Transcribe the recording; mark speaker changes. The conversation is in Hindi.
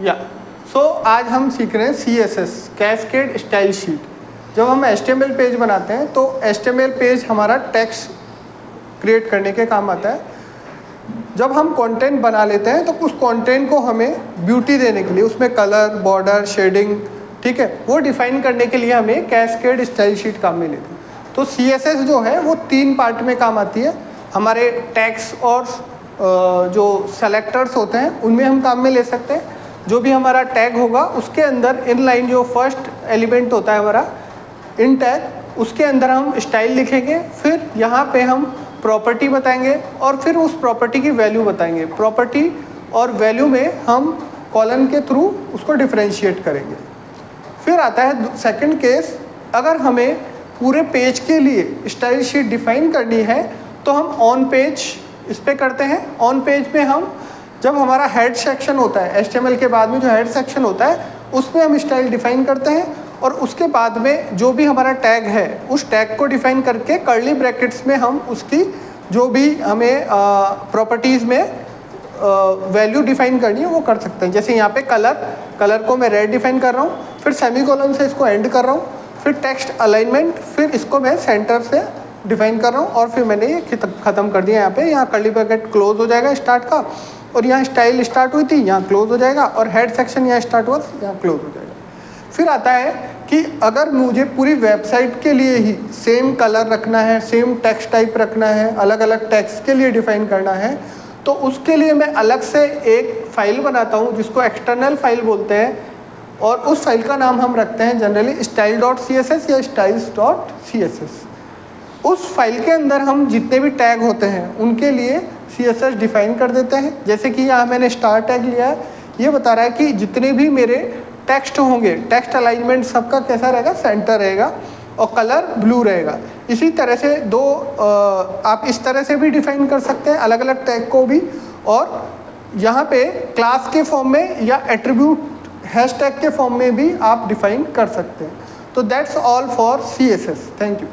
Speaker 1: या आज हम सीख रहे हैं CSS कैस्केड स्टाइल शीट। जब हम HTML पेज बनाते हैं तो HTML पेज हमारा टेक्स्ट क्रिएट करने के काम आता है। जब हम कंटेंट बना लेते हैं तो उस कंटेंट को हमें ब्यूटी देने के लिए उसमें कलर, बॉर्डर, शेडिंग, ठीक है, वो डिफाइन करने के लिए हमें कैस्केड स्टाइल शीट काम में लेती है। तो CSS जो है वो 3 पार्ट में काम आती है। हमारे टैग्स और जो सेलेक्टर्स होते हैं उनमें हम काम में ले सकते हैं। जो भी हमारा टैग होगा उसके अंदर इनलाइन जो फर्स्ट एलिमेंट होता है हमारा इन टैग, उसके अंदर हम स्टाइल लिखेंगे। फिर यहाँ पे हम प्रॉपर्टी बताएंगे और फिर उस प्रॉपर्टी की वैल्यू बताएंगे। प्रॉपर्टी और वैल्यू में हम कॉलन के थ्रू उसको डिफरेंशिएट करेंगे। फिर आता है सेकंड केस, अगर हमें पूरे पेज के लिए स्टाइल शीट डिफाइन करनी है तो हम ऑन पेज इस पे करते हैं। ऑन पेज में हम जब हमारा हेड सेक्शन होता है, HTML के बाद में जो हेड सेक्शन होता है उसमें हम स्टाइल डिफाइन करते हैं और उसके बाद में जो भी हमारा टैग है उस टैग को डिफाइन करके कर्ली ब्रैकेट्स में हम उसकी जो भी हमें प्रॉपर्टीज़ में वैल्यू डिफाइन करनी है वो कर सकते हैं। जैसे यहाँ पे कलर को मैं रेड डिफाइन कर रहा हूँ, फिर सेमीकोलन से इसको एंड कर रहा हूँ, फिर टेक्स्ट अलाइनमेंट, फिर इसको मैं सेंटर से डिफाइन कर रहा हूँ और फिर मैंने ये ख़त्म कर दिया। यहाँ कर्ली ब्रैकेट क्लोज हो जाएगा स्टार्ट का, और यहाँ स्टाइल स्टार्ट हुई थी यहाँ क्लोज हो जाएगा, और हेड सेक्शन यहाँ स्टार्ट हुआ यहाँ क्लोज हो जाएगा। फिर आता है कि अगर मुझे पूरी वेबसाइट के लिए ही सेम कलर रखना है, सेम टेक्स्ट टाइप रखना है, अलग अलग टेक्स्ट के लिए डिफाइन करना है, तो उसके लिए मैं अलग से एक फ़ाइल बनाता हूँ जिसको एक्सटर्नल फाइल बोलते हैं, और उस फाइल का नाम हम रखते हैं जनरली style.css या styles.css। उस फाइल के अंदर हम जितने भी टैग होते हैं उनके लिए CSS डिफाइन कर देते हैं। जैसे कि यहाँ मैंने स्टार टैग लिया है, ये बता रहा है कि जितने भी मेरे टेक्स्ट होंगे, टेक्स्ट अलाइनमेंट सबका कैसा रहेगा, सेंटर रहेगा और कलर ब्लू रहेगा। इसी तरह से आप इस तरह से भी डिफाइन कर सकते हैं अलग अलग टैग को भी, और यहाँ पे क्लास के फॉर्म में या एट्रीब्यूट हैशटैग के फॉर्म में भी आप डिफाइन कर सकते हैं। तो that's all for CSS। Thank you.